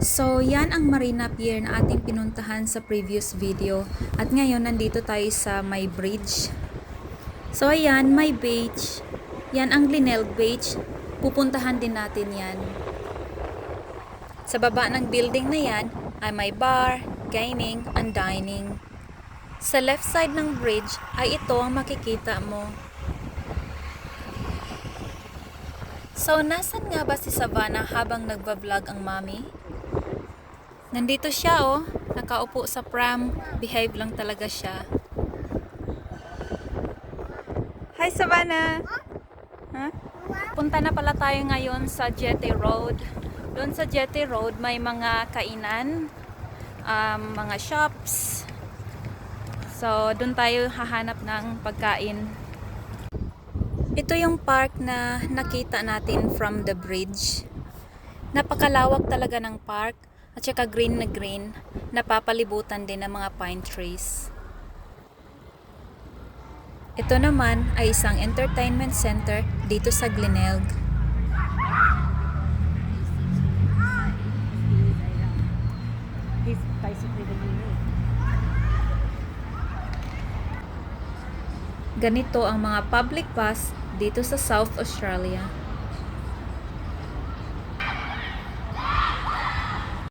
So, yan ang Marina Pier na ating pinuntahan sa previous video. At ngayon, nandito tayo sa may bridge. So, ayan, may beach. Yan ang Glenelg Beach. Pupuntahan din natin yan. Sa baba ng building na yan, ay may bar, gaming, and dining. Sa left side ng bridge, ay ito ang makikita mo. So, nasan nga ba si Savannah habang nagbablog ang mami? Nandito siya oh, nakaupo sa pram, behave lang talaga siya. Hi Savannah! Huh? Punta na pala tayo ngayon sa Jetty Road. Doon sa Jetty Road may mga kainan, mga shops. So doon tayo hahanap ng pagkain. Ito yung park na nakita natin from the bridge. Napakalawak talaga ng park. At saka green na green, napapalibutan din ng mga pine trees. Ito naman ay isang entertainment center dito sa Glenelg. Ganito ang mga public bus dito sa South Australia.